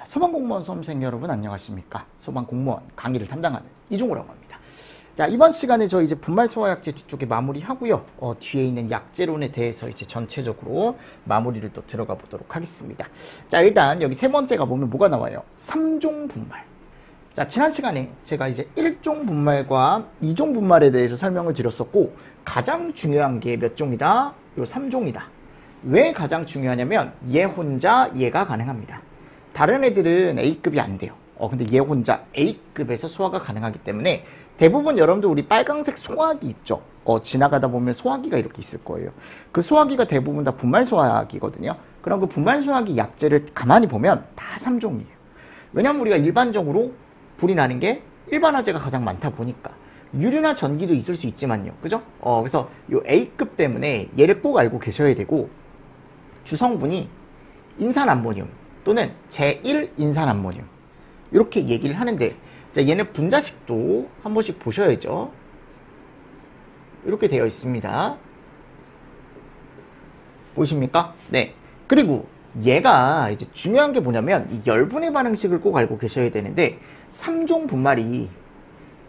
소방공무원 수험생 여러분 안녕하십니까? 소방공무원 강의를 담당하는 이종우라고 합니다. 자, 이번 시간에 저 이제 분말소화약제 뒤쪽에 마무리하고요. 뒤에 있는 약제론에 대해서 이제 전체적으로 마무리를 또 들어가 보도록 하겠습니다. 자, 일단 여기 세 번째가 보면 뭐가 나와요? 3종 분말. 자, 지난 시간에 제가 이제 1종 분말과 2종 분말에 대해서 설명을 드렸었고, 가장 중요한 게 몇 종이다? 요 3종이다. 왜 가장 중요하냐면 얘 혼자 얘가 가능합니다. 다른 애들은 A급이 안 돼요. 근데 얘 혼자 A급에서 소화가 가능하기 때문에 대부분 여러분들 우리 빨강색 소화기 있죠. 지나가다 보면 소화기가 이렇게 있을 거예요. 그 소화기가 대부분 다 분말 소화기거든요. 그럼 그 분말 소화기 약제를 가만히 보면 다 3종이에요. 왜냐면 우리가 일반적으로 불이 나는 게 일반화제가 가장 많다 보니까 유류나 전기도 있을 수 있지만요. 그죠? 그래서 요 A급 때문에 얘를 꼭 알고 계셔야 되고, 주성분이 인산암모늄 또는 제1인산암모늄 이렇게 얘기를 하는데, 자, 얘는 분자식도 한 번씩 보셔야죠. 이렇게 되어 있습니다. 보이십니까? 네. 그리고 얘가 이제 중요한 게 뭐냐면 이 열분해 반응식을 꼭 알고 계셔야 되는데, 3종 분말이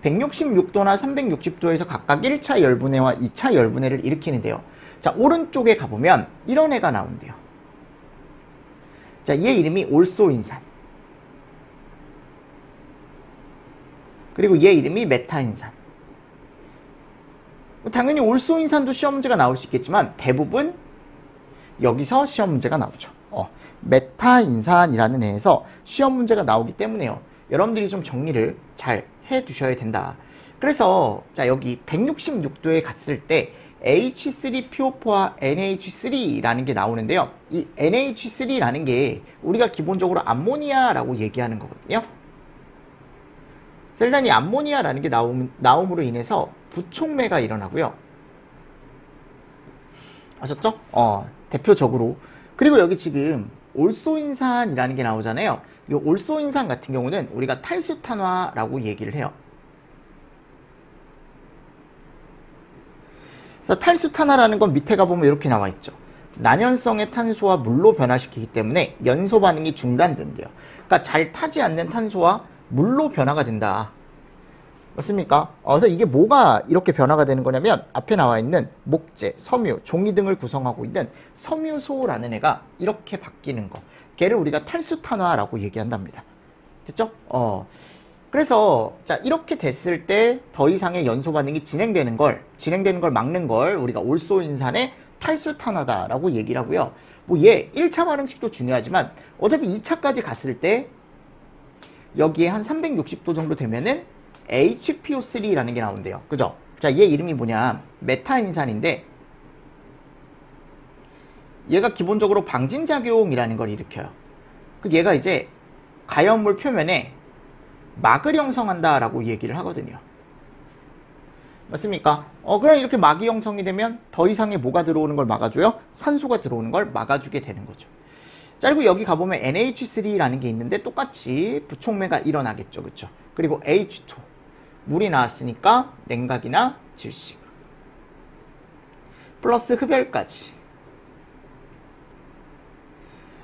166도나 360도에서 각각 1차 열분해와 2차 열분해를 일으키는데요. 자, 오른쪽에 가보면 이런 애가 나온대요. 자, 얘 이름이 올소인산. 그리고 얘 이름이 메타인산. 당연히 올소인산도 시험 문제가 나올 수 있겠지만 대부분 여기서 시험 문제가 나오죠. 메타인산이라는 애에서 시험 문제가 나오기 때문에요. 여러분들이 좀 정리를 잘 해두셔야 된다. 그래서 자, 여기 166도에 갔을 때 H3PO4와 NH3라는 게 나오는데요. 이 NH3라는 게 우리가 기본적으로 암모니아라고 얘기하는 거거든요. 일단 이 암모니아라는 게 나옴으로 인해서 부촉매가 일어나고요. 아셨죠? 대표적으로. 그리고 여기 지금 올소인산이라는 게 나오잖아요. 이 올소인산 같은 경우는 우리가 탈수탄화라고 얘기를 해요. 그래서 탈수탄화라는 건 밑에 가보면 이렇게 나와 있죠. 난연성의 탄소와 물로 변화시키기 때문에 연소 반응이 중단된대요. 그러니까 잘 타지 않는 탄소와 물로 변화가 된다. 맞습니까? 그래서 이게 뭐가 이렇게 변화가 되는 거냐면 앞에 나와 있는 목재, 섬유, 종이 등을 구성하고 있는 섬유소라는 애가 이렇게 바뀌는 거. 걔를 우리가 탈수탄화라고 얘기한답니다. 됐죠? 그래서 자, 이렇게 됐을 때 더 이상의 연소 반응이 진행되는 걸 막는 걸 우리가 올소인산의 탈수탄화다라고 얘기를 하고요. 뭐 얘 1차 반응식도 중요하지만 어차피 2차까지 갔을 때 여기에 한 360도 정도 되면은 HPO3라는 게 나온대요. 그죠? 자, 얘 이름이 뭐냐? 메타인산인데 얘가 기본적으로 방진작용이라는 걸 일으켜요. 얘가 이제 가연물 표면에 막을 형성한다라고 얘기를 하거든요. 맞습니까? 그럼 이렇게 막이 형성이 되면 더 이상의 뭐가 들어오는 걸 막아줘요? 산소가 들어오는 걸 막아주게 되는 거죠. 자, 그리고 여기 가보면 NH3라는 게 있는데 똑같이 부촉매가 일어나겠죠. 그쵸? 그리고 H2. 물이 나왔으니까 냉각이나 질식. 플러스 흡열까지.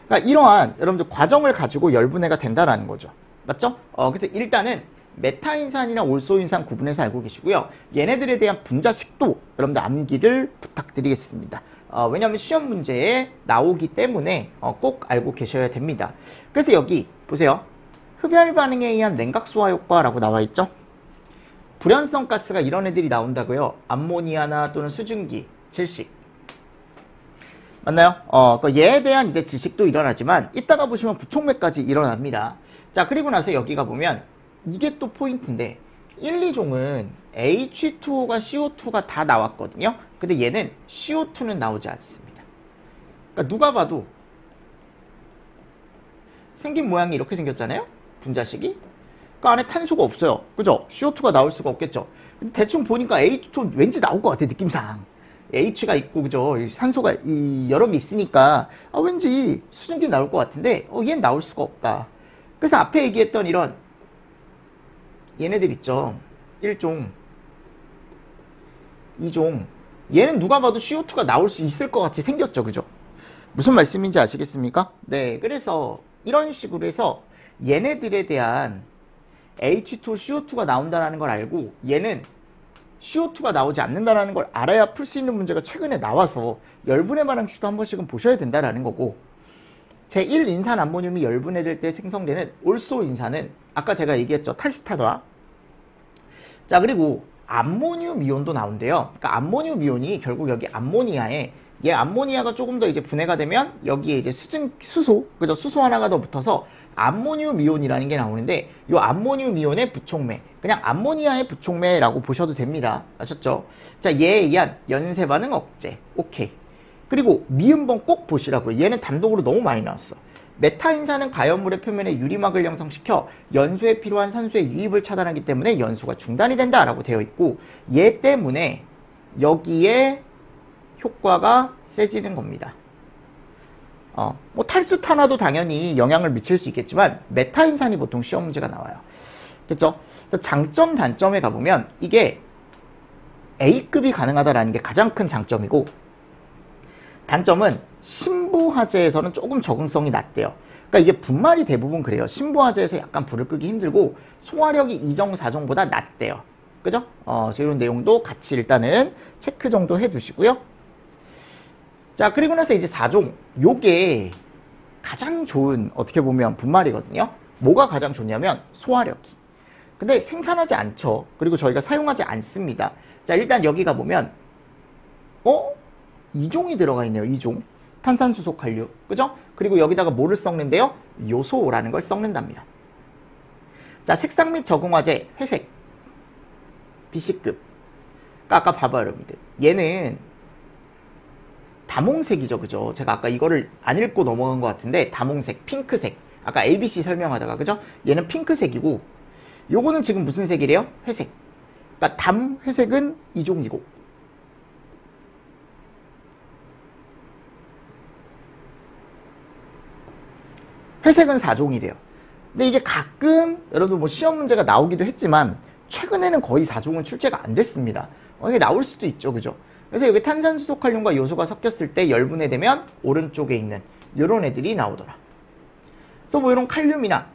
그러니까 이러한 여러분들 과정을 가지고 열분해가 된다라는 거죠. 맞죠? 그래서 일단은 메타인산이나 올소인산 구분해서 알고 계시고요. 얘네들에 대한 분자식도 여러분들 암기를 부탁드리겠습니다. 왜냐하면 시험 문제에 나오기 때문에 꼭 알고 계셔야 됩니다. 그래서 여기 보세요. 흡열 반응에 의한 냉각 소화 효과라고 나와 있죠. 불연성 가스가 이런 애들이 나온다고요. 암모니아나 또는 수증기, 질식. 맞나요? 얘에 대한 이제 질식도 일어나지만 이따가 보시면 부촉매까지 일어납니다. 자, 그리고 나서 여기가 보면 이게 또 포인트인데 1, 2종은 H2O가 CO2가 다 나왔거든요. 근데 얘는 CO2는 나오지 않습니다. 그러니까 누가 봐도 생긴 모양이 이렇게 생겼잖아요. 분자식이. 그 안에 탄소가 없어요. 그죠? CO2가 나올 수가 없겠죠. 근데 대충 보니까 H2 왠지 나올 것 같아, 느낌상. H가 있고, 그죠? 산소가 여러 개 있으니까 왠지 수증기 나올 것 같은데 얘는 나올 수가 없다. 그래서 앞에 얘기했던 이런 얘네들 있죠. 1종, 2종. 얘는 누가 봐도 CO2가 나올 수 있을 것 같이 생겼죠. 그죠? 무슨 말씀인지 아시겠습니까? 네, 그래서 이런 식으로 해서 얘네들에 대한 H2CO2가 나온다는 걸 알고 얘는 CO2가 나오지 않는다는 걸 알아야 풀 수 있는 문제가 최근에 나와서 열분해 반응식도 한 번씩은 보셔야 된다는 거고, 제1인산 암모늄이 열분해질 때 생성되는 올소 인산은 아까 제가 얘기했죠. 탈수탄화. 자, 그리고 암모늄 이온도 나온대요. 그러니까 암모늄 이온이 결국 여기 암모니아에, 얘 암모니아가 조금 더 이제 분해가 되면 여기에 이제 수소, 그죠? 수소 하나가 더 붙어서 암모늄 이온이라는 게 나오는데, 이 암모늄 이온의 부촉매, 그냥 암모니아의 부촉매라고 보셔도 됩니다. 아셨죠? 자, 얘에 의한 연쇄 반응 억제. 오케이. 그리고 미음번 꼭 보시라고요. 얘는 단독으로 너무 많이 나왔어. 메타인산은 가연물의 표면에 유리막을 형성시켜 연소에 필요한 산소의 유입을 차단하기 때문에 연소가 중단이 된다라고 되어 있고, 얘 때문에 여기에 효과가 세지는 겁니다. 뭐 탈수탄화도 당연히 영향을 미칠 수 있겠지만 메타인산이 보통 시험 문제가 나와요. 됐죠? 장점 단점에 가보면 이게 A급이 가능하다라는 게 가장 큰 장점이고, 단점은 신부화재에서는 조금 적응성이 낮대요. 그러니까 이게 분말이 대부분 그래요. 신부화재에서 약간 불을 끄기 힘들고 소화력이 2종, 4종보다 낮대요. 그죠? 이런 내용도 같이 일단은 체크 정도 해두시고요. 자, 그리고 나서 이제 4종. 요게 가장 좋은, 어떻게 보면 분말이거든요. 뭐가 가장 좋냐면 소화력이. 근데 생산하지 않죠. 그리고 저희가 사용하지 않습니다. 자, 일단 여기 가보면 2종이 들어가 있네요. 2종. 탄산수소 칼륨. 그죠? 그리고 여기다가 뭐를 섞는데요? 요소라는 걸 섞는답니다. 자, 색상 및 적응화재 회색. BC급. 아까 봐봐요, 여러분들. 얘는 다몽색이죠. 그죠? 제가 아까 이거를 안 읽고 넘어간 것 같은데, 다몽색, 핑크색. 아까 ABC 설명하다가, 그죠? 얘는 핑크색이고, 요거는 지금 무슨 색이래요? 회색. 그러니까 담회색은 2종이고, 회색은 4종이래요. 근데 이게 가끔 여러분 뭐 시험 문제가 나오기도 했지만 최근에는 거의 4종은 출제가 안 됐습니다. 이게 나올 수도 있죠. 그죠? 그래서 여기 탄산수소 칼륨과 요소가 섞였을 때 열분해 되면 오른쪽에 있는 이런 애들이 나오더라. 그래서 뭐 이런 칼륨이나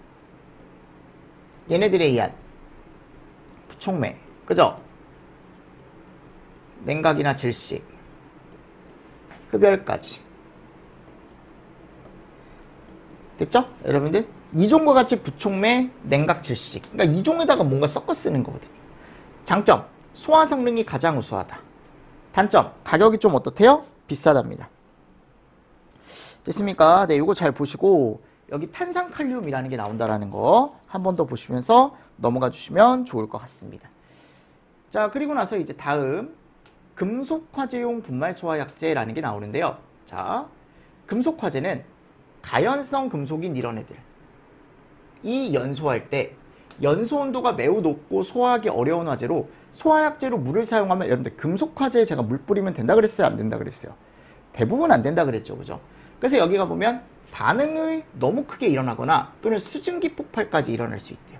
얘네들에 의한 부촉매, 그죠? 냉각이나 질식, 흡열까지. 됐죠? 여러분들? 이종과 같이 부촉매, 냉각, 질식. 그러니까 이종에다가 뭔가 섞어 쓰는 거거든요. 장점, 소화 성능이 가장 우수하다. 단점, 가격이 좀 어떻대요? 비싸답니다. 됐습니까? 네, 이거 잘 보시고 여기 탄산칼륨이라는 게 나온다라는 거 한 번 더 보시면서 넘어가 주시면 좋을 것 같습니다. 자, 그리고 나서 이제 다음 금속화재용 분말 소화약제라는 게 나오는데요. 자, 금속화재는 가연성 금속인 이런 애들. 이 연소할 때 연소 온도가 매우 높고 소화하기 어려운 화재로 소화약제로 물을 사용하면, 여러분들 금속화재에 제가 물 뿌리면 된다 그랬어요? 안 된다 그랬어요? 대부분 안 된다 그랬죠. 그죠? 그래서 여기가 보면 반응이 너무 크게 일어나거나 또는 수증기 폭발까지 일어날 수 있대요.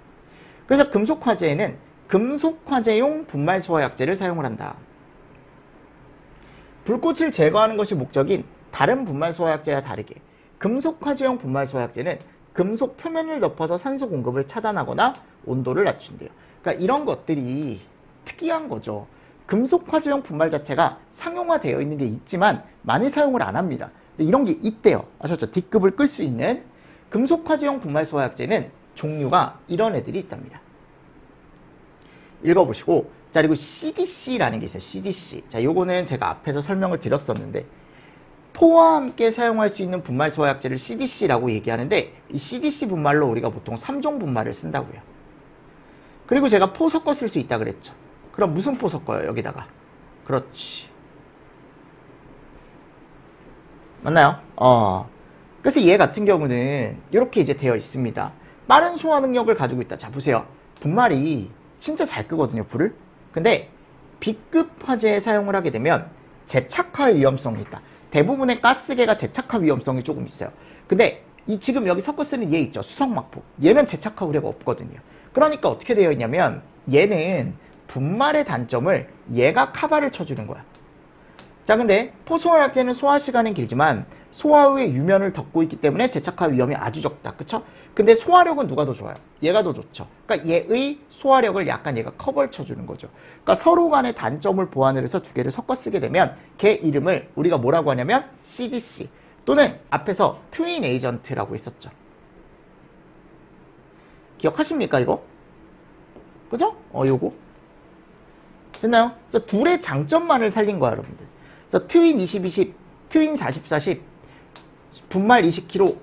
그래서 금속화재에는 금속화재용 분말 소화약제를 사용을 한다. 불꽃을 제거하는 것이 목적인 다른 분말 소화약제와 다르게 금속화재용 분말 소화약제는 금속 표면을 덮어서 산소 공급을 차단하거나 온도를 낮춘대요. 그러니까 이런 것들이 특이한 거죠. 금속화재용 분말 자체가 상용화되어 있는 게 있지만 많이 사용을 안 합니다. 이런 게 있대요. 아셨죠? D급을 끌 수 있는 금속화재용 분말 소화약제는 종류가 이런 애들이 있답니다. 읽어보시고, 자, 그리고 CDC라는 게 있어요. CDC. 자, 요거는 제가 앞에서 설명을 드렸었는데, 포와 함께 사용할 수 있는 분말 소화약제를 CDC라고 얘기하는데, 이 CDC 분말로 우리가 보통 3종 분말을 쓴다고요. 그리고 제가 포 섞어 쓸 수 있다 그랬죠. 그럼 무슨 포 섞어요? 여기다가. 그렇지. 맞나요? 그래서 얘 같은 경우는 이렇게 이제 되어 있습니다. 빠른 소화 능력을 가지고 있다. 자, 보세요. 분말이 진짜 잘 끄거든요, 불을. 근데 B급 화재에 사용을 하게 되면 재착화의 위험성이 있다. 대부분의 가스계가 재착화 위험성이 조금 있어요. 근데 이 지금 여기 섞어 쓰는 얘 있죠, 수성막포. 얘는 재착화 우려가 없거든요. 그러니까 어떻게 되어 있냐면 얘는 분말의 단점을 얘가 카바를 쳐주는 거야. 자, 근데 포소화약제는 소화 시간은 길지만 소화 후에 유면을 덮고 있기 때문에 재착화 위험이 아주 적다. 그쵸? 근데 소화력은 누가 더 좋아요? 얘가 더 좋죠. 그러니까 얘의 소화력을 약간 얘가 커버를 쳐주는 거죠. 그러니까 서로 간의 단점을 보완을 해서 두 개를 섞어 쓰게 되면 걔 이름을 우리가 뭐라고 하냐면 CDC 또는 앞에서 트윈 에이전트라고 했었죠. 기억하십니까 이거? 그죠? 요거 됐나요? 그래서 둘의 장점만을 살린 거야 여러분들. 그래서 트윈 20-20, 트윈 40-40, 분말 20kg,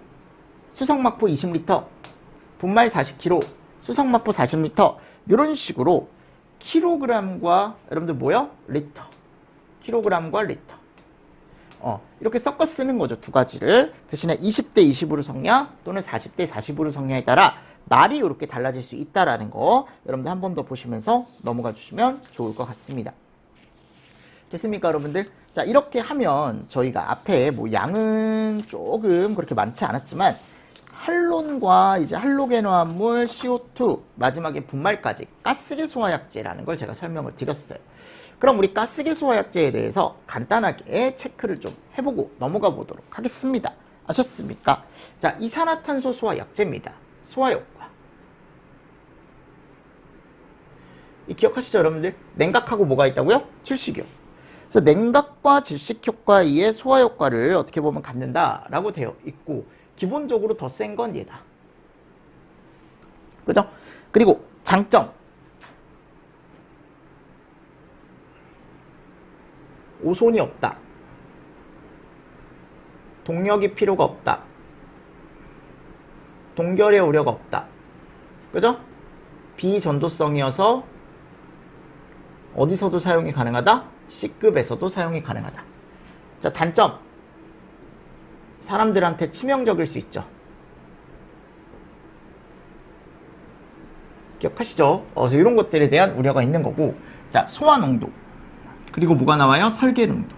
수성막포 20L, 분말 40kg, 수성막포 40L 이런 식으로 킬로그램과 여러분들 뭐요? 리터. 킬로그램과 리터. 이렇게 섞어 쓰는 거죠. 두 가지를. 대신에 20대 20으로 성냐 또는 40대 40으로 성냐에 따라 말이 이렇게 달라질 수 있다라는 거 여러분들 한 번 더 보시면서 넘어가 주시면 좋을 것 같습니다. 됐습니까 여러분들? 자 이렇게 하면 저희가 앞에 뭐 양은 조금 그렇게 많지 않았지만 할론과 이제 할로겐화합물 CO2 마지막에 분말까지 가스계 소화약제라는 걸 제가 설명을 드렸어요. 그럼 우리 가스계 소화약제에 대해서 간단하게 체크를 좀 해보고 넘어가 보도록 하겠습니다. 아셨습니까? 자, 이산화탄소 소화약제입니다. 소화효과. 기억하시죠 여러분들? 냉각하고 뭐가 있다고요? 질식이요. 그래서 냉각과 질식 효과에 의해 소화 효과를 어떻게 보면 갖는다라고 되어 있고 기본적으로 더 센 건 얘다. 그죠? 그리고 장점. 오손이 없다. 동력이 필요가 없다. 동결의 우려가 없다. 그죠? 비전도성이어서 어디서도 사용이 가능하다? C급에서도 사용이 가능하다. 자, 단점. 사람들한테 치명적일 수 있죠. 기억하시죠? 이런 것들에 대한 우려가 있는 거고. 자, 소화 농도. 그리고 뭐가 나와요? 설계 농도.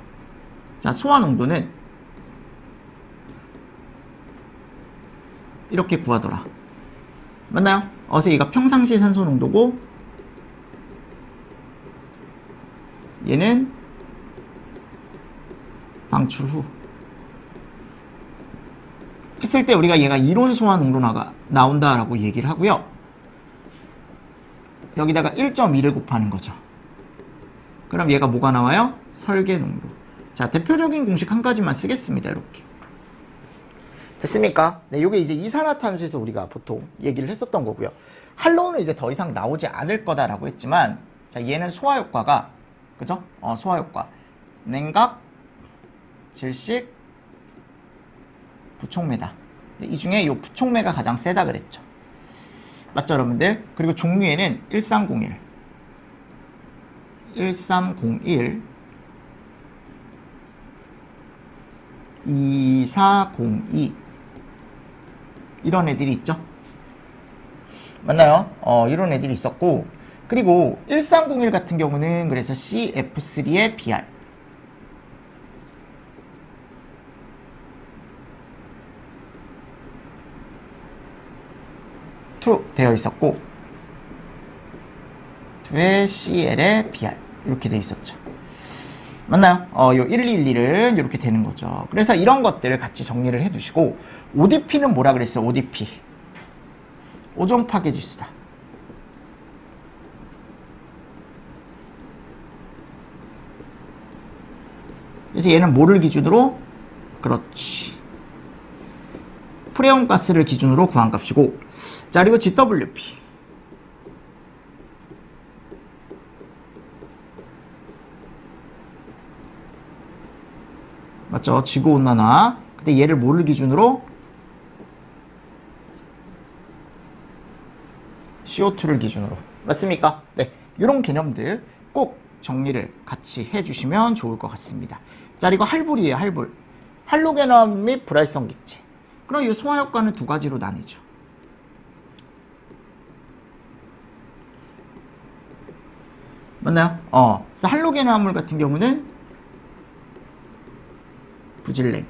자, 소화 농도는 이렇게 구하더라. 맞나요? 얘가 평상시 산소 농도고 얘는 방출 후 했을 때 우리가 얘가 이론 소화 농도가 나온다라고 얘기를 하고요. 여기다가 1.2를 곱하는 거죠. 그럼 얘가 뭐가 나와요? 설계 농도. 자, 대표적인 공식 한 가지만 쓰겠습니다. 이렇게. 됐습니까? 네, 요게 이제 이산화탄소에서 우리가 보통 얘기를 했었던 거고요. 할로는 이제 더 이상 나오지 않을 거다라고 했지만, 자, 얘는 소화 효과가, 그죠? 소화 효과. 냉각, 질식, 부촉매다. 이 중에 요 부촉매가 가장 세다 그랬죠. 맞죠, 여러분들? 그리고 종류에는 1301, 1301, 2402 이런 애들이 있죠. 맞나요? 이런 애들이 있었고, 그리고 1301 같은 경우는 그래서 CF3의 BR 2 되어 있었고 2의 CL의 BR 이렇게 되어 있었죠. 맞나요? 요 1212는 이렇게 되는 거죠. 그래서 이런 것들을 같이 정리를 해두시고, ODP는 뭐라 그랬어요? ODP. 오존 파괴 지수다. 그래서 얘는 뭐를 기준으로? 그렇지. 프레온 가스를 기준으로 구한 값이고, 자, 그리고 GWP. 맞죠? 지구온난화. 근데 얘를 뭐를 기준으로? CO2를 기준으로. 맞습니까? 네. 이런 개념들 꼭 정리를 같이 해주시면 좋을 것 같습니다. 자, 그리고 할불이에요, 할불. 할로겐화합 및 불활성 기체. 그럼 이 소화 효과는 두 가지로 나뉘죠. 맞나요? 그래서 할로겐화합물 같은 경우는 부질냉,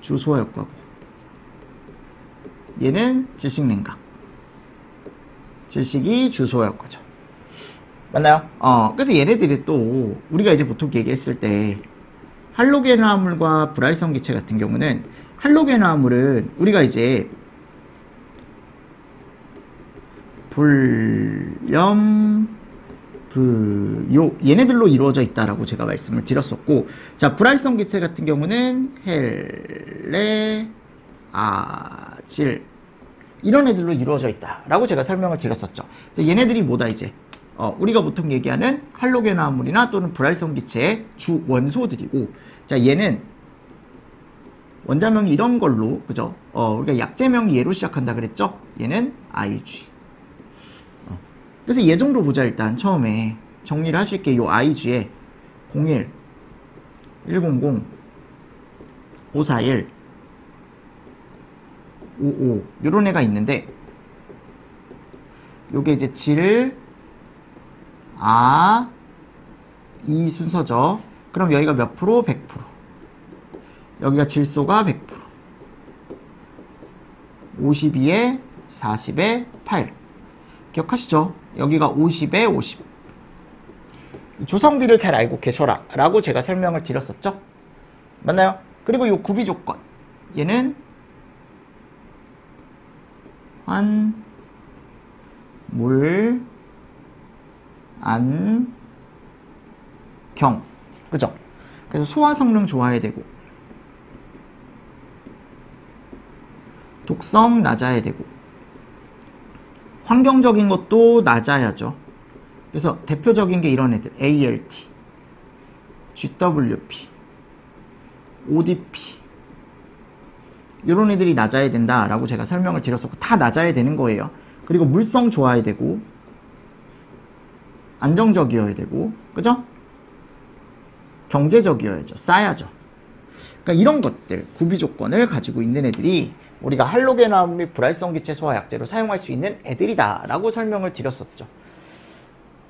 주소화 효과고, 얘는 질식냉각, 질식이 주소화 효과죠. 맞나요? 그래서 얘네들이 또 우리가 이제 보통 얘기했을 때 할로겐화합물과 불활성 기체 같은 경우는 할로겐화합물은 우리가 이제 불염, 얘네들로 이루어져 있다라고 제가 말씀을 드렸었고, 자, 불활성 기체 같은 경우는 헬레, 아질 이런 애들로 이루어져 있다라고 제가 설명을 드렸었죠. 자, 얘네들이 뭐다 이제 우리가 보통 얘기하는 할로겐화합물이나 또는 불활성 기체의 주 원소들이고, 자, 얘는 원자명이 이런 걸로, 그죠? 우리가 약제명이 얘로 시작한다 그랬죠? 얘는 IG. 그래서 얘 정도 보자. 일단 처음에 정리를 하실게. 요 IG에 01, 100, 541, 55 요런 애가 있는데, 요게 이제 질, 이 순서죠. 그럼 여기가 몇 프로? 100%. 여기가 질소가 100%. 52에 40에 8. 기억하시죠? 여기가 50에 50. 조성비를 잘 알고 계셔라 라고 제가 설명을 드렸었죠. 맞나요? 그리고 요 구비 조건. 얘는 환, 물, 안, 경. 그죠? 그래서 소화 성능 좋아야 되고, 독성 낮아야 되고, 환경적인 것도 낮아야죠. 그래서 대표적인 게 이런 애들. ALT, GWP, ODP 이런 애들이 낮아야 된다라고 제가 설명을 드렸었고, 다 낮아야 되는 거예요. 그리고 물성 좋아야 되고, 안정적이어야 되고, 그죠? 경제적이어야죠. 싸야죠. 그러니까 이런 것들, 구비 조건을 가지고 있는 애들이 우리가 할로겐화합물 및 불활성 기체 소화 약제로 사용할 수 있는 애들이다 라고 설명을 드렸었죠.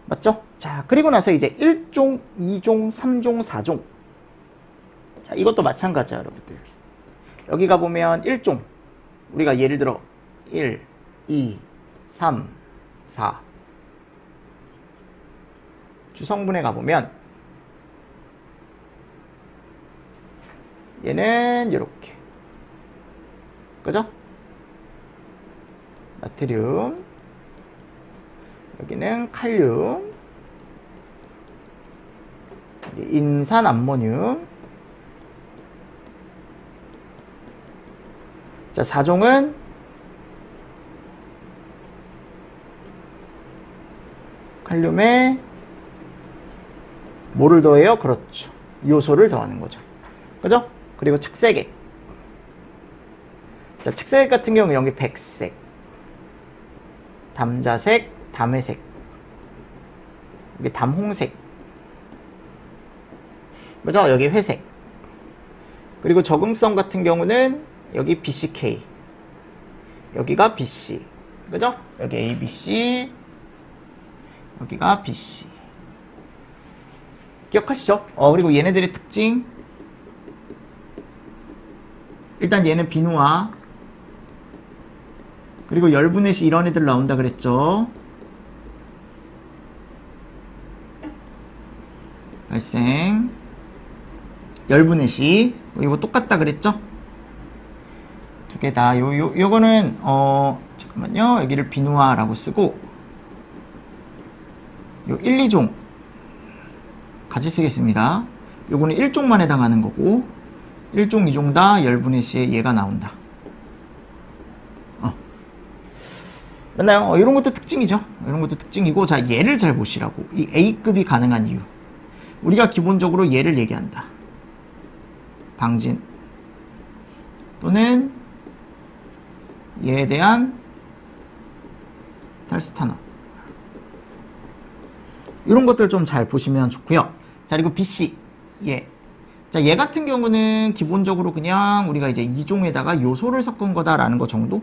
맞죠? 자, 그리고 나서 이제 1종, 2종, 3종, 4종. 자, 이것도 마찬가지야, 여러분들. 여기 가보면 1종. 우리가 예를 들어 1, 2, 3, 4. 주성분에 가보면 얘는 이렇게. 그죠? 나트륨. 여기는 칼륨. 여기 인산 암모늄. 자, 4종은 칼륨에 뭐를 더해요? 그렇죠. 요소를 더하는 거죠. 그죠? 그리고 측색액. 자, 측색액 같은 경우 여기 백색, 담자색, 담회색, 여기 담홍색, 그죠? 여기 회색. 그리고 적응성 같은 경우는 여기 BCK, 여기가 BC, 그죠? 여기 ABC, 여기가 BC. 기억하시죠? 그리고 얘네들의 특징. 일단 얘는 비누화. 그리고 열분의 시 이런 애들 나온다 그랬죠. 발생. 열분의 시. 이거 똑같다 그랬죠? 두 개 다. 요거는, 잠깐만요. 여기를 비누화라고 쓰고, 요 1, 2종. 같이 쓰겠습니다. 요거는 1종만 해당하는 거고, 1종, 2종 다 열분의 시에 얘가 나온다. 맞나요? 이런 것도 특징이죠. 이런 것도 특징이고, 자, 얘를 잘 보시라고. 이 A급이 가능한 이유. 우리가 기본적으로 얘를 얘기한다. 방진. 또는 얘에 대한 탈수탄화. 이런 것들 좀 잘 보시면 좋고요. 자, 그리고 BC. 얘. 자, 얘 같은 경우는 기본적으로 그냥 우리가 이제 2종에다가 요소를 섞은 거다라는 거 정도?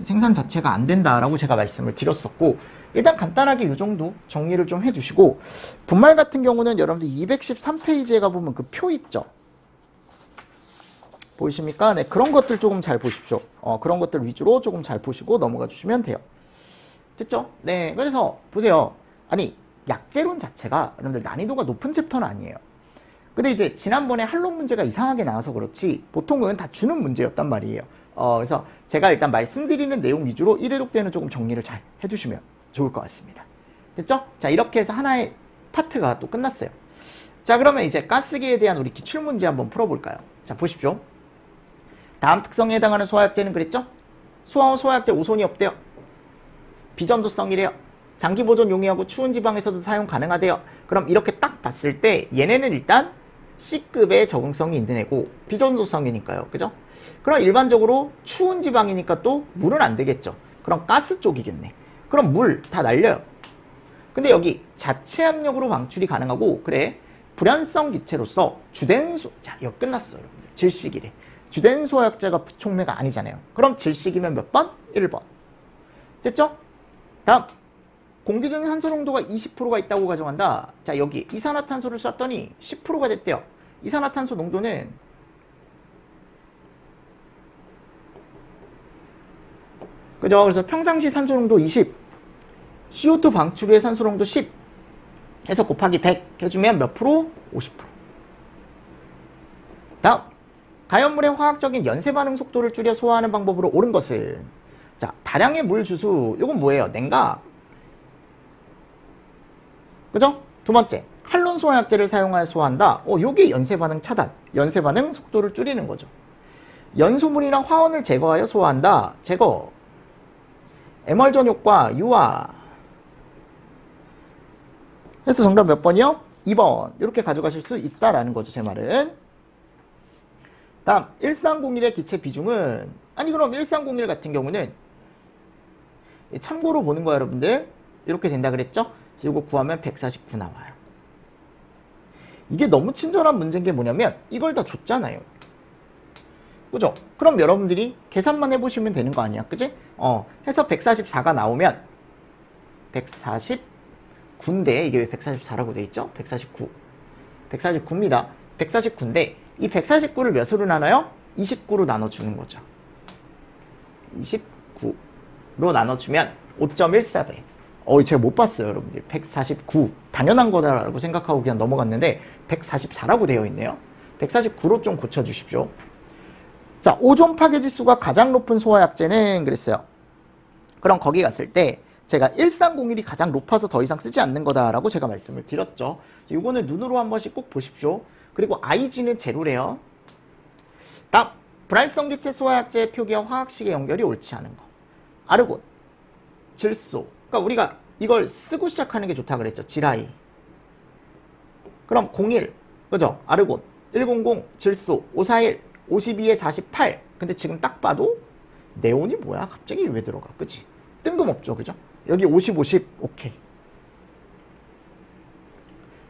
생산 자체가 안 된다라고 제가 말씀을 드렸었고, 일단 간단하게 이 정도 정리를 좀 해주시고, 분말 같은 경우는 여러분들 213페이지에 가보면 그 표 있죠? 보이십니까? 네, 그런 것들 조금 잘 보십시오. 그런 것들 위주로 조금 잘 보시고 넘어가 주시면 돼요. 됐죠? 네, 그래서 보세요. 아니, 약제론 자체가 여러분들 난이도가 높은 챕터는 아니에요. 근데 이제 지난번에 한론 문제가 이상하게 나와서 그렇지 보통은 다 주는 문제였단 말이에요. 그래서 제가 일단 말씀드리는 내용 위주로 1회독 때는 조금 정리를 잘 해두시면 좋을 것 같습니다. 됐죠? 자, 이렇게 해서 하나의 파트가 또 끝났어요. 자, 그러면 이제 가스기에 대한 우리 기출문제 한번 풀어볼까요? 자, 보십시오. 다음 특성에 해당하는 소화약제는 그랬죠? 소화원 소화약제 오손이 없대요. 비전도성이래요. 장기보존 용이하고 추운 지방에서도 사용 가능하대요. 그럼 이렇게 딱 봤을 때 얘네는 일단 C급의 적응성이 있는 애고 비전도성이니까요. 그죠? 그럼 일반적으로 추운 지방이니까 또 물은 안 되겠죠. 그럼 가스 쪽이겠네. 그럼 물 다 날려요. 근데 여기 자체 압력으로 방출이 가능하고 그래 불연성 기체로서 자, 이거 끝났어 여러분들. 질식이래. 주된 소화약제가 부촉매가 아니잖아요. 그럼 질식이면 몇 번? 1번. 됐죠? 다음 공기 중 산소 농도가 20%가 있다고 가정한다. 자, 여기 이산화탄소를 쐈더니 10%가 됐대요. 이산화탄소 농도는 그죠? 그래서 평상시 산소 농도 20, CO2 방출 후에 산소 농도 10 해서 곱하기 100 해주면 몇 프로? 50%. 다음 가연물의 화학적인 연쇄 반응 속도를 줄여 소화하는 방법으로 옳은 것은 자, 다량의 물 주수. 이건 뭐예요? 냉각. 그죠? 두 번째, 할론 소화약제를 사용하여 소화한다. 요게 연쇄 반응 차단. 연쇄 반응 속도를 줄이는 거죠. 연소물이나 화원을 제거하여 소화한다. 제거. 에멀전 효과, 유화. 해서 정답 몇 번이요? 2번. 이렇게 가져가실 수 있다라는 거죠, 제 말은. 다음, 1301의 기체 비중은 아니 그럼 1301 같은 경우는 참고로 보는 거야, 여러분들. 이렇게 된다 그랬죠? 이거 구하면 149 나와요. 이게 너무 친절한 문제인 게 뭐냐면 이걸 다 줬잖아요. 그죠? 그럼 여러분들이 계산만 해보시면 되는 거 아니야, 그지? 해서 144가 나오면 149인데 이게 왜 144라고 돼 있죠? 149. 149입니다. 149인데 이 149를 몇으로 나눠요? 29로 나눠주는 거죠. 29로 나눠주면 5.14배. 제가 못 봤어요, 여러분들. 149. 당연한 거다라고 생각하고 그냥 넘어갔는데 144라고 되어 있네요. 149로 좀 고쳐주십시오. 자, 오존 파괴 지수가 가장 높은 소화약제는 그랬어요. 그럼 거기 갔을 때 제가 1301이 가장 높아서 더 이상 쓰지 않는 거다라고 제가 말씀을 드렸죠. 이거는 눈으로 한 번씩 꼭 보십시오. 그리고 IG는 제로래요. 다음, 불활성 기체 소화약제의 표기와 화학식의 연결이 옳지 않은 거. 아르곤, 질소. 그러니까 우리가 이걸 쓰고 시작하는 게 좋다 그랬죠. 지라이. 그럼 01, 그죠? 아르곤, 100, 질소, 541, 52에 48. 근데 지금 딱 봐도 네온이 뭐야? 갑자기 왜 들어가? 그치? 뜬금없죠, 그죠? 여기 50, 50, 오케이.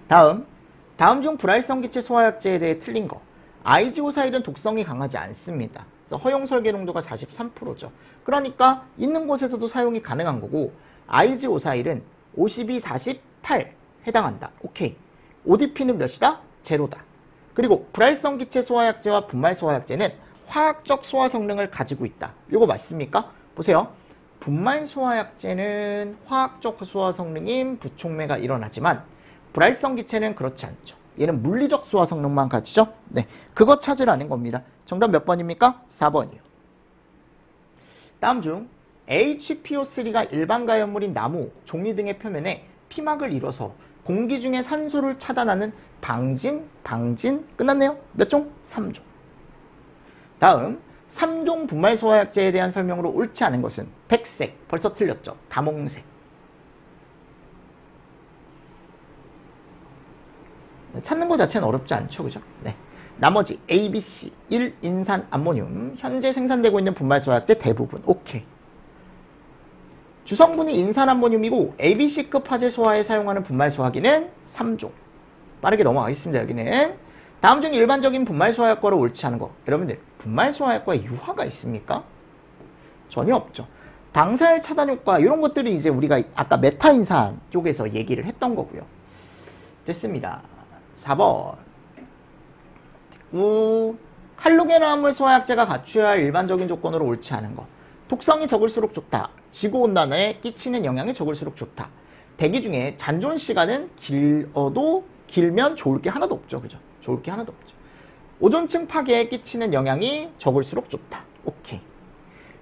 다음 중 불활성 기체 소화약제에 대해 틀린 거. IG541은 독성이 강하지 않습니다. 그래서 허용 설계 농도가 43%죠. 그러니까 있는 곳에서도 사용이 가능한 거고 IG541은 52, 48 해당한다. 오케이. ODP는 몇이다? 제로다. 그리고 불활성 기체 소화약제와 분말 소화약제는 화학적 소화 성능을 가지고 있다. 이거 맞습니까? 보세요. 분말 소화약제는 화학적 소화 성능인 부촉매가 일어나지만 불활성 기체는 그렇지 않죠. 얘는 물리적 소화 성능만 가지죠. 네, 그거 찾으라는 겁니다. 정답 몇 번입니까? 4번이요. 다음 중 HPO3가 일반 가연물인 나무, 종이 등의 표면에 피막을 이뤄서 공기 중에 산소를 차단하는 방진 끝났네요. 몇 종? 3종. 다음 3종 분말 소화약제에 대한 설명으로 옳지 않은 것은 백색, 벌써 틀렸죠. 다몽색. 찾는 것 자체는 어렵지 않죠, 그죠? 네. 나머지 A, B, C, 1인산 암모늄 현재 생산되고 있는 분말 소화약제 대부분 오케이. 주성분이 인산 암모늄이고 A, B, C급 화재 소화에 사용하는 분말 소화기는 3종. 빠르게 넘어가겠습니다. 여기는 다음 중 일반적인 분말 소화약과로 옳지 않은 거. 여러분들 분말 소화약과에 유화가 있습니까? 전혀 없죠. 방사열 차단 효과 이런 것들이 이제 우리가 아까 메타인산 쪽에서 얘기를 했던 거고요. 됐습니다. 4번. 할로겐 화합물 소화약제가 갖춰야 할 일반적인 조건으로 옳지 않은 거. 독성이 적을수록 좋다. 지구온난화에 끼치는 영향이 적을수록 좋다. 대기 중에 잔존 시간은 길어도 길면 좋을 게 하나도 없죠. 그죠? 좋을 게 하나도 없죠. 오존층 파괴에 끼치는 영향이 적을수록 좋다. 오케이.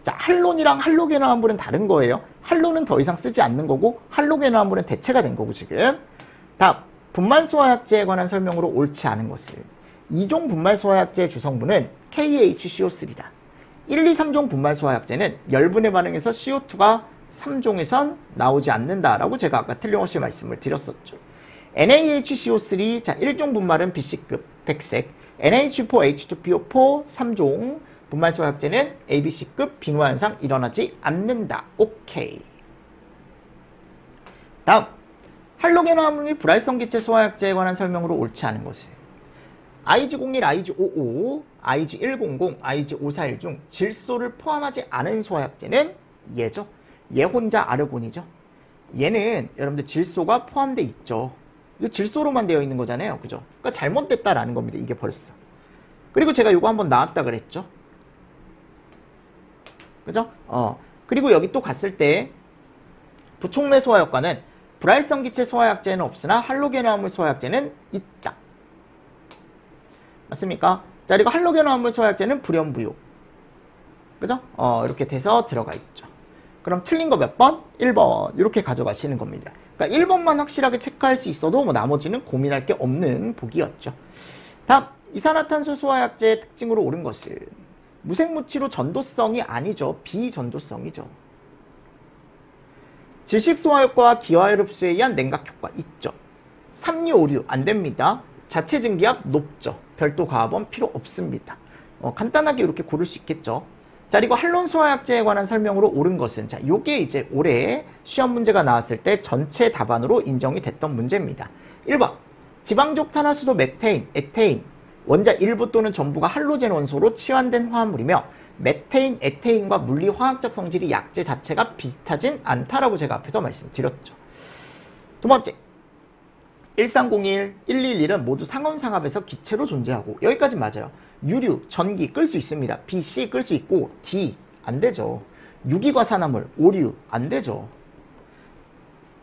자, 할론이랑 할로게노화물은 다른 거예요. 할론은 더 이상 쓰지 않는 거고 할로게노화물은 대체가 된 거고 지금. 다음, 분말소화약제에 관한 설명으로 옳지 않은 것을. 2종 분말소화약제의 주성분은 KHCO3다. 1, 2, 3종 분말소화약제는 열분해 반응에서 CO2가 3종에선 나오지 않는다라고 제가 아까 틀림없이 말씀을 드렸었죠. NaHCO3, 자, 1종 분말은 BC급, 백색, NH4H2PO4 3종 분말소화약제는 ABC급 비노화현상 일어나지 않는다. 오케이. 다음, 할로게노화물 및 불활성기체 소화약제에 관한 설명으로 옳지 않은 것은 IG01, IG55, IG100, IG541 중 질소를 포함하지 않은 소화약제는 얘죠. 얘 혼자 아르곤이죠. 얘는 여러분들 질소가 포함되어 있죠. 이거 질소로만 되어 있는 거잖아요. 그죠? 그러니까 잘못됐다라는 겁니다. 이게 벌써. 그리고 제가 이거 한번 나왔다 그랬죠. 그죠? 그리고 여기 또 갔을 때 부촉매 소화 효과는 불활성 기체 소화약제는 없으나 할로게노화물 소화약제는 있다. 맞습니까? 자, 그리고 할로게노화물 소화약제는 불연부요. 그죠? 이렇게 돼서 들어가 있죠. 그럼 틀린 거 몇 번? 1번. 이렇게 가져가시는 겁니다. 그러니까 1번만 확실하게 체크할 수 있어도 뭐 나머지는 고민할 게 없는 보기였죠. 다음, 이산화탄소 소화약제의 특징으로 옳은 것은 무색무취로 전도성이 아니죠. 비전도성이죠. 질식소화효과와 기화열 흡수에 의한 냉각효과 있죠. 삼류, 오류 안 됩니다. 자체 증기압 높죠. 별도 과합원 필요 없습니다. 간단하게 이렇게 고를 수 있겠죠. 자, 그리고 할론 소화약제에 관한 설명으로 옳은 것은, 자, 요게 이제 올해 시험 문제가 나왔을 때 전체 답안으로 인정이 됐던 문제입니다. 1번, 지방족 탄화수소 메테인, 에테인, 원자 일부 또는 전부가 할로젠 원소로 치환된 화합물이며 메테인, 에테인과 물리 화학적 성질이 약제 자체가 비슷하진 않다라고 제가 앞에서 말씀드렸죠. 두 번째, 1301, 111은 모두 상온상합에서 기체로 존재하고, 여기까지 맞아요. 유류, 전기 끌 수 있습니다. B, C 끌 수 있고 D 안 되죠. 유기과산화물, 오류 안 되죠.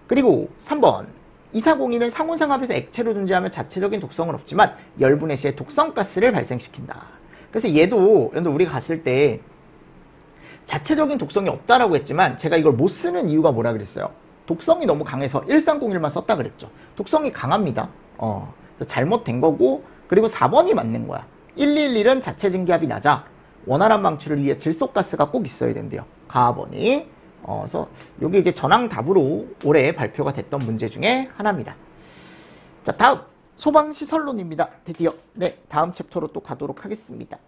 그리고 3번, 2402는 상온상합에서 액체로 존재하며 자체적인 독성은 없지만 열분해 시에 독성가스를 발생시킨다. 그래서 얘도 우리가 갔을 때 자체적인 독성이 없다라고 했지만 제가 이걸 못 쓰는 이유가 뭐라 그랬어요? 독성이 너무 강해서 1301만 썼다 그랬죠. 독성이 강합니다. 잘못된 거고, 그리고 4번이 맞는 거야. 111은 자체 증기압이 낮아 원활한 방출을 위해 질소가스가 꼭 있어야 된대요. 가번이. 그래서 이게 이제 전항답으로 올해 발표가 됐던 문제 중에 하나입니다. 자, 다음 소방시설론입니다. 드디어 네, 다음 챕터로 또 가도록 하겠습니다.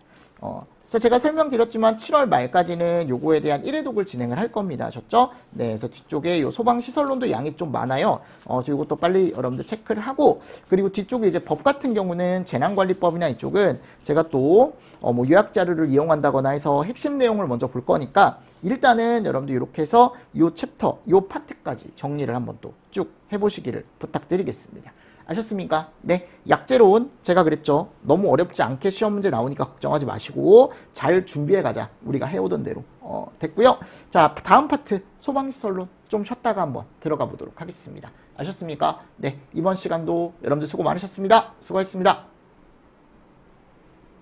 그래서 제가 설명드렸지만 7월 말까지는 요거에 대한 1회 독을 진행을 할 겁니다. 아셨죠? 네, 그래서 뒤쪽에 요 소방시설론도 양이 좀 많아요. 그래서 요것도 빨리 여러분들 체크를 하고, 그리고 뒤쪽에 이제 법 같은 경우는 재난관리법이나 이쪽은 제가 또 뭐 요약 자료를 이용한다거나 해서 핵심 내용을 먼저 볼 거니까 일단은 여러분들 이렇게 해서 요 챕터, 요 파트까지 정리를 한번 또 쭉 해보시기를 부탁드리겠습니다. 아셨습니까? 네, 약제론 제가 그랬죠. 너무 어렵지 않게 시험 문제 나오니까 걱정하지 마시고 잘 준비해 가자. 우리가 해오던 대로. 됐고요. 자, 다음 파트 소방시설론 좀 쉬었다가 한번 들어가 보도록 하겠습니다. 아셨습니까? 네, 이번 시간도 여러분들 수고 많으셨습니다. 수고하셨습니다.